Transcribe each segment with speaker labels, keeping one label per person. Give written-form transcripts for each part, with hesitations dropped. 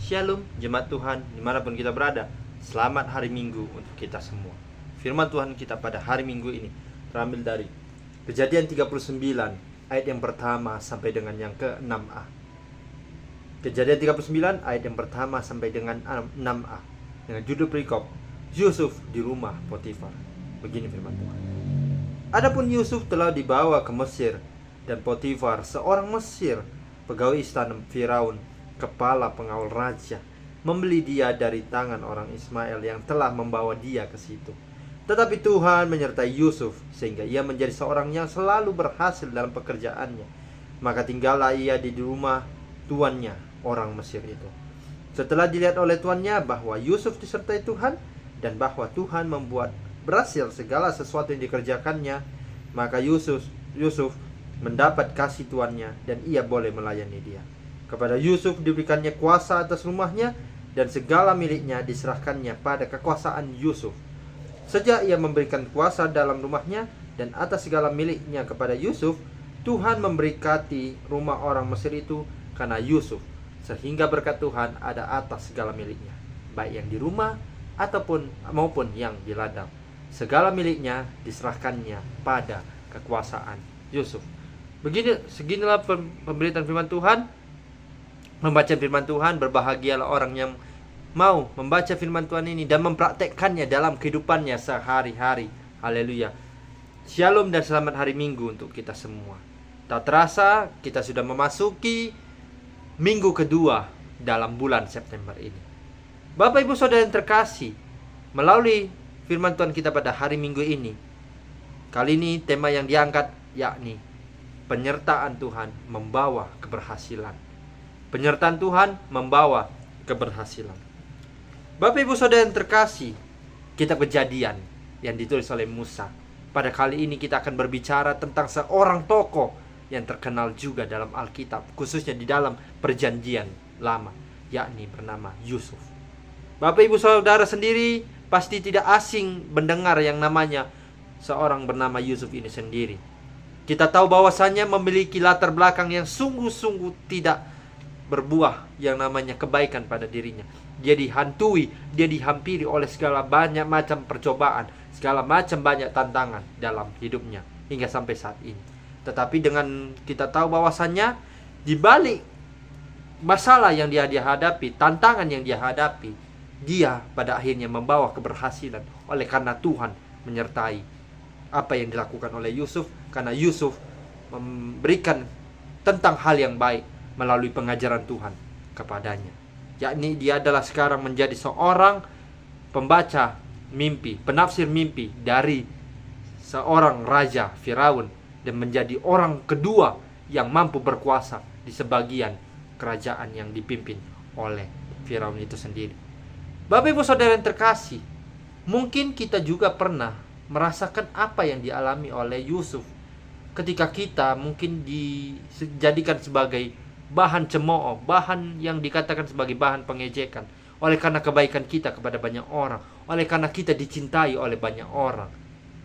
Speaker 1: Shalom, jemaat Tuhan, dimanapun kita berada. Selamat hari Minggu untuk kita semua. Firman Tuhan kita pada hari Minggu ini terambil dari Kejadian 39 ayat yang pertama sampai dengan yang ke-6a. Kejadian 39 ayat yang pertama sampai dengan 6a, dengan judul perikop Yusuf di rumah Potifar. Begini firman Tuhan. Adapun Yusuf telah dibawa ke Mesir, dan Potifar, seorang Mesir, pegawai istana Firaun, kepala pengawal raja, membeli dia dari tangan orang Ismail yang telah membawa dia ke situ. Tetapi Tuhan menyertai Yusuf sehingga ia menjadi seorang yang selalu berhasil dalam pekerjaannya. Maka tinggallah ia di rumah tuannya, orang Mesir itu. Setelah dilihat oleh tuannya bahwa Yusuf disertai Tuhan dan bahwa Tuhan membuat berhasil segala sesuatu yang dikerjakannya, maka Yusuf mendapat kasih tuannya dan ia boleh melayani dia. Kepada Yusuf diberikannya kuasa atas rumahnya, dan segala miliknya diserahkannya pada kekuasaan Yusuf. Sejak ia memberikan kuasa dalam rumahnya dan atas segala miliknya kepada Yusuf, Tuhan memberkati rumah orang Mesir itu karena Yusuf, sehingga berkat Tuhan ada atas segala miliknya, baik yang di rumah maupun yang di ladang. Segala miliknya diserahkannya pada kekuasaan Yusuf. Seginilah pemberitaan firman Tuhan. Membaca firman Tuhan, berbahagialah orang yang mau membaca firman Tuhan ini dan mempraktekkannya dalam kehidupannya sehari-hari. Haleluya. Shalom dan selamat hari Minggu untuk kita semua. Tak terasa kita sudah memasuki minggu kedua dalam bulan September ini. Bapak Ibu Saudara yang terkasih, melalui firman Tuhan kita pada hari Minggu ini, kali ini tema yang diangkat yakni penyertaan Tuhan membawa keberhasilan. Penyertaan Tuhan membawa keberhasilan. Bapak Ibu Saudara yang terkasih, kitab Kejadian yang ditulis oleh Musa. Pada kali ini kita akan berbicara tentang seorang tokoh yang terkenal juga dalam Alkitab, khususnya di dalam Perjanjian Lama, yakni bernama Yusuf. Bapak Ibu Saudara sendiri pasti tidak asing mendengar yang namanya seorang bernama Yusuf ini sendiri. Kita tahu bahwasannya memiliki latar belakang yang sungguh-sungguh tidak berbuah yang namanya kebaikan pada dirinya. Dia dihantui, dia dihampiri oleh segala banyak macam percobaan, segala macam banyak tantangan dalam hidupnya hingga sampai saat ini. Tetapi dengan kita tahu bahwasannya di balik masalah yang dia hadapi, tantangan yang dia hadapi, dia pada akhirnya membawa keberhasilan oleh karena Tuhan menyertai apa yang dilakukan oleh Yusuf, karena Yusuf memberikan tentang hal yang baik melalui pengajaran Tuhan kepadanya. Yakni dia adalah sekarang menjadi seorang pembaca mimpi, penafsir mimpi dari seorang raja Firaun, dan menjadi orang kedua yang mampu berkuasa di sebagian kerajaan yang dipimpin oleh Firaun itu sendiri. Bapak Ibu Saudara yang terkasih, mungkin kita juga pernah merasakan apa yang dialami oleh Yusuf ketika kita mungkin dijadikan sebagai bahan cemooh, bahan yang dikatakan sebagai bahan pengejekan oleh karena kebaikan kita kepada banyak orang, oleh karena kita dicintai oleh banyak orang,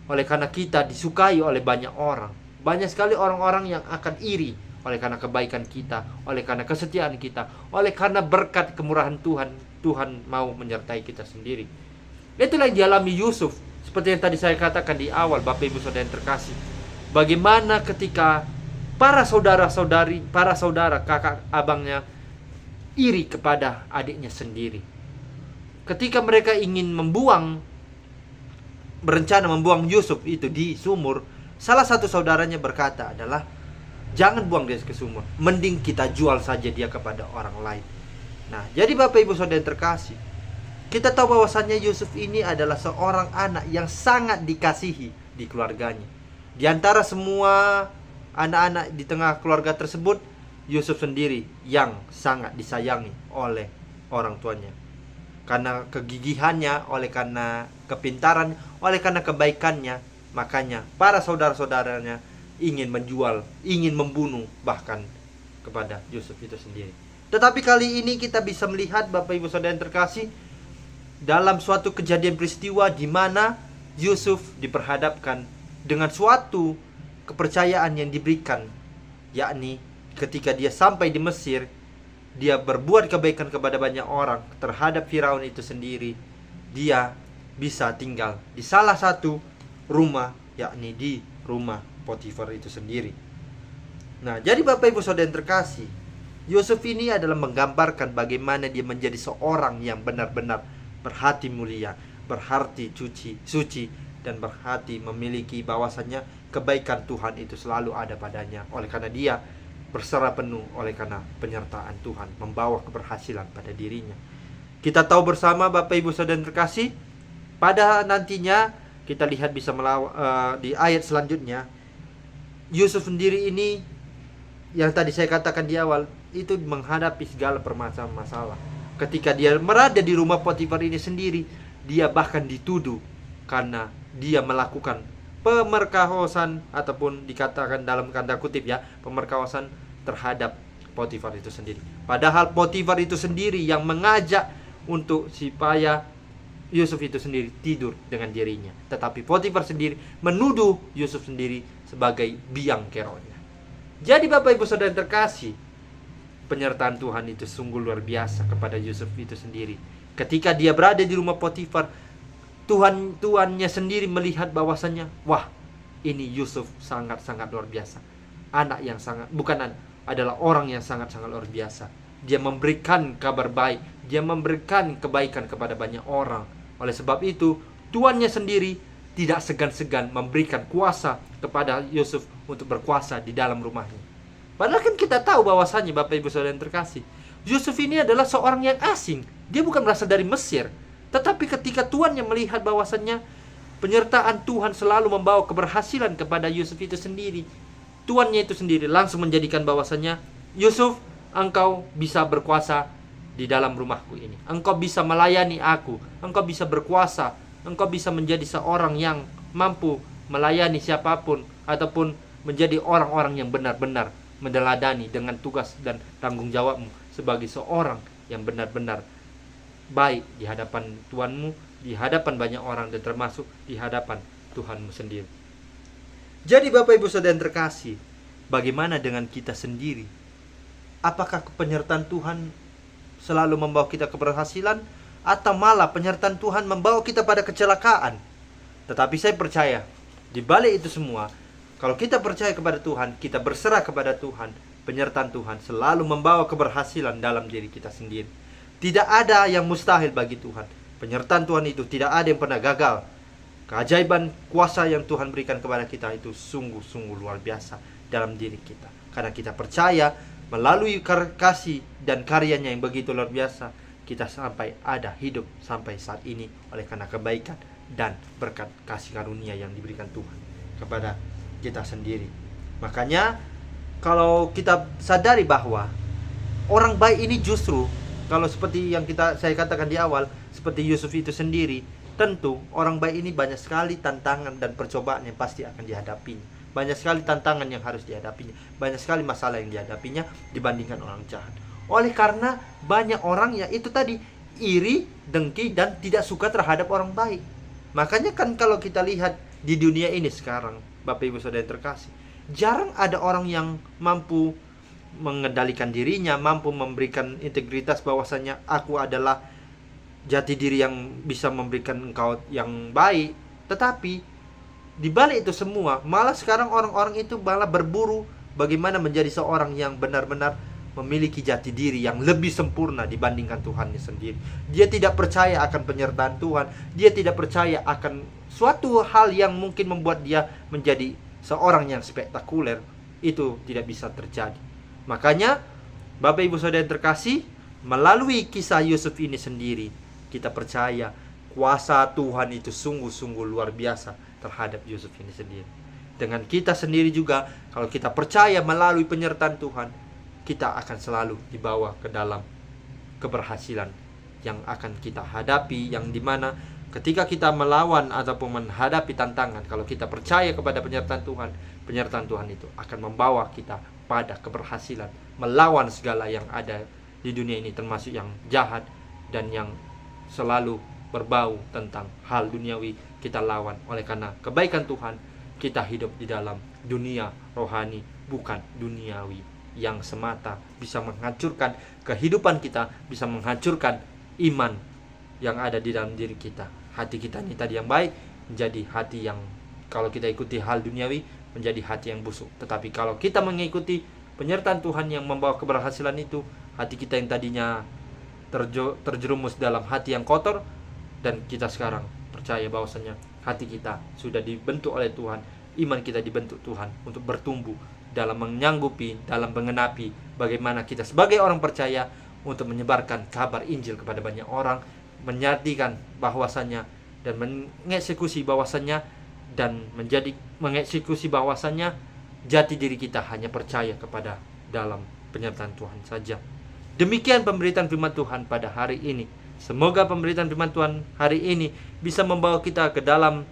Speaker 1: oleh karena kita disukai oleh banyak orang. Banyak sekali orang-orang yang akan iri oleh karena kebaikan kita, oleh karena kesetiaan kita, oleh karena berkat kemurahan Tuhan. Tuhan mau menyertai kita sendiri. Itulah yang dialami Yusuf. Seperti yang tadi saya katakan di awal, Bapak Ibu Saudara yang terkasih, bagaimana ketika para saudara, kakak abangnya iri kepada adiknya sendiri. Ketika mereka ingin berencana membuang Yusuf itu di sumur, salah satu saudaranya berkata adalah, jangan buang dia ke sumur, mending kita jual saja dia kepada orang lain. Nah, jadi Bapak Ibu Saudara yang terkasih, kita tahu bahwasannya Yusuf ini adalah seorang anak yang sangat dikasihi di keluarganya. Di antara semua anak-anak di tengah keluarga tersebut, Yusuf sendiri yang sangat disayangi oleh orang tuanya. Karena kegigihannya, oleh karena kepintaran, oleh karena kebaikannya, makanya para saudara-saudaranya ingin menjual, ingin membunuh bahkan kepada Yusuf itu sendiri. Tetapi kali ini kita bisa melihat Bapak Ibu Saudara yang terkasih, dalam suatu kejadian peristiwa di mana Yusuf diperhadapkan dengan suatu kepercayaan yang diberikan, yakni ketika dia sampai di Mesir, dia berbuat kebaikan kepada banyak orang terhadap Firaun itu sendiri, dia bisa tinggal di salah satu rumah, yakni di rumah Potifar itu sendiri. Nah, jadi Bapak Ibu Saudara yang terkasih, Yusuf ini adalah menggambarkan bagaimana dia menjadi seorang yang benar-benar berhati mulia, berhati suci, dan berhati memiliki bahwasannya kebaikan Tuhan itu selalu ada padanya. Oleh karena dia berserah penuh oleh karena penyertaan Tuhan membawa keberhasilan pada dirinya. Kita tahu bersama Bapak Ibu Saudara yang terkasih, pada nantinya kita lihat bisa di ayat selanjutnya, Yusuf sendiri ini yang tadi saya katakan di awal itu menghadapi segala permasalahan masalah. Ketika dia berada di rumah Potifar ini sendiri, dia bahkan dituduh karena dia melakukan pemerkosaan, ataupun dikatakan dalam tanda kutip ya, pemerkosaan terhadap Potifar itu sendiri. Padahal Potifar itu sendiri yang mengajak untuk supaya Yusuf itu sendiri tidur dengan dirinya. Tetapi Potifar sendiri menuduh Yusuf sendiri sebagai biang keroknya. Jadi Bapak Ibu Saudara yang terkasih, penyertaan Tuhan itu sungguh luar biasa kepada Yusuf itu sendiri. Ketika dia berada di rumah Potifar, tuannya sendiri melihat bahwasannya, wah, ini Yusuf sangat-sangat luar biasa. Adalah orang yang sangat-sangat luar biasa. Dia memberikan kabar baik, dia memberikan kebaikan kepada banyak orang. Oleh sebab itu, tuannya sendiri tidak segan-segan memberikan kuasa kepada Yusuf untuk berkuasa di dalam rumahnya. Padahal kan kita tahu bahwasannya Bapak Ibu Saudara yang terkasih, Yusuf ini adalah seorang yang asing. Dia bukan berasal dari Mesir. Tetapi ketika tuannya melihat bahwasannya penyertaan Tuhan selalu membawa keberhasilan kepada Yusuf itu sendiri, tuannya itu sendiri langsung menjadikan bahwasannya, Yusuf, engkau bisa berkuasa di dalam rumahku ini. Engkau bisa melayani aku. Engkau bisa berkuasa. Engkau bisa menjadi seorang yang mampu melayani siapapun, ataupun menjadi orang-orang yang benar-benar meneladani dengan tugas dan tanggung jawabmu sebagai seorang yang benar-benar baik di hadapan Tuhanmu, di hadapan banyak orang, dan termasuk di hadapan Tuhanmu sendiri. Jadi Bapak Ibu Saudara yang terkasih, bagaimana dengan kita sendiri? Apakah penyertaan Tuhan selalu membawa kita keberhasilan, atau malah penyertaan Tuhan membawa kita pada kecelakaan? Tetapi saya percaya, di balik itu semua, kalau kita percaya kepada Tuhan, kita berserah kepada Tuhan, penyertaan Tuhan selalu membawa keberhasilan dalam diri kita sendiri. Tidak ada yang mustahil bagi Tuhan. Penyertaan Tuhan itu tidak ada yang pernah gagal. Keajaiban kuasa yang Tuhan berikan kepada kita itu sungguh-sungguh luar biasa dalam diri kita. Karena kita percaya melalui kasih dan karyanya yang begitu luar biasa, kita sampai ada hidup sampai saat ini oleh karena kebaikan dan berkat kasih karunia yang diberikan Tuhan kepada kita sendiri. Makanya kalau kita sadari bahwa orang baik ini justru, kalau seperti yang saya katakan di awal, seperti Yusuf itu sendiri, tentu orang baik ini banyak sekali tantangan dan percobaan yang pasti akan dihadapinya. Banyak sekali tantangan yang harus dihadapinya. Banyak sekali masalah yang dihadapinya dibandingkan orang jahat. Oleh karena banyak orang yang itu tadi iri, dengki, dan tidak suka terhadap orang baik. Makanya kan kalau kita lihat di dunia ini sekarang, Bapak Ibu Saudara yang terkasih, jarang ada orang yang mampu mengendalikan dirinya, mampu memberikan integritas bahwasanya aku adalah jati diri yang bisa memberikan engkau yang baik. Tetapi di balik itu semua, malah sekarang orang-orang itu malah berburu bagaimana menjadi seorang yang benar-benar memiliki jati diri yang lebih sempurna dibandingkan Tuhannya sendiri. Dia tidak percaya akan penyertaan Tuhan. Dia tidak percaya akan suatu hal yang mungkin membuat dia menjadi seorang yang spektakuler. Itu tidak bisa terjadi. Makanya Bapak Ibu Saudara yang terkasih, melalui kisah Yusuf ini sendiri, kita percaya kuasa Tuhan itu sungguh-sungguh luar biasa terhadap Yusuf ini sendiri. Dengan kita sendiri juga, kalau kita percaya melalui penyertaan Tuhan, kita akan selalu dibawa ke dalam keberhasilan yang akan kita hadapi, yang dimana ketika kita melawan ataupun menghadapi tantangan, kalau kita percaya kepada penyertaan Tuhan itu akan membawa kita pada keberhasilan melawan segala yang ada di dunia ini, termasuk yang jahat dan yang selalu berbau tentang hal duniawi. Kita lawan oleh karena kebaikan Tuhan. Kita hidup di dalam dunia rohani, bukan duniawi. yang semata, bisa menghancurkan kehidupan kita, bisa menghancurkan iman yang ada di dalam diri kita. Hati kita ini tadi yang baik menjadi hati yang, kalau kita ikuti hal duniawi, menjadi hati yang busuk. Tetapi kalau kita mengikuti penyertaan Tuhan yang membawa keberhasilan itu, hati kita yang tadinya terjerumus dalam hati yang kotor, dan kita sekarang percaya bahwasanya hati kita sudah dibentuk oleh Tuhan, iman kita dibentuk Tuhan untuk bertumbuh dalam menyanggupi, dalam mengenapi bagaimana kita sebagai orang percaya untuk menyebarkan kabar Injil kepada banyak orang, menyatakan bahwasanya dan mengeksekusi bahwasanya dan mengeksekusi bahwasanya jati diri kita hanya percaya kepada dalam penyertaan Tuhan saja. Demikian pemberitaan firman Tuhan pada hari ini. Semoga pemberitaan firman Tuhan hari ini bisa membawa kita ke dalam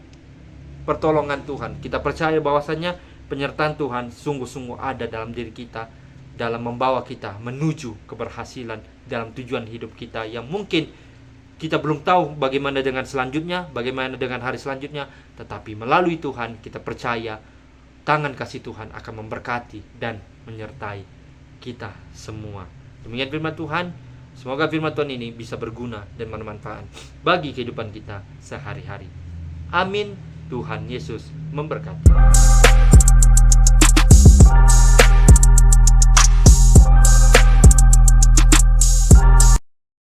Speaker 1: pertolongan Tuhan. Kita percaya bahwasanya penyertaan Tuhan sungguh-sungguh ada dalam diri kita, dalam membawa kita menuju keberhasilan dalam tujuan hidup kita yang mungkin kita belum tahu bagaimana dengan selanjutnya, bagaimana dengan hari selanjutnya, tetapi melalui Tuhan kita percaya tangan kasih Tuhan akan memberkati dan menyertai kita semua. Demikian firman Tuhan. Semoga firman Tuhan ini bisa berguna dan bermanfaat bagi kehidupan kita sehari-hari. Amin. Tuhan Yesus memberkati.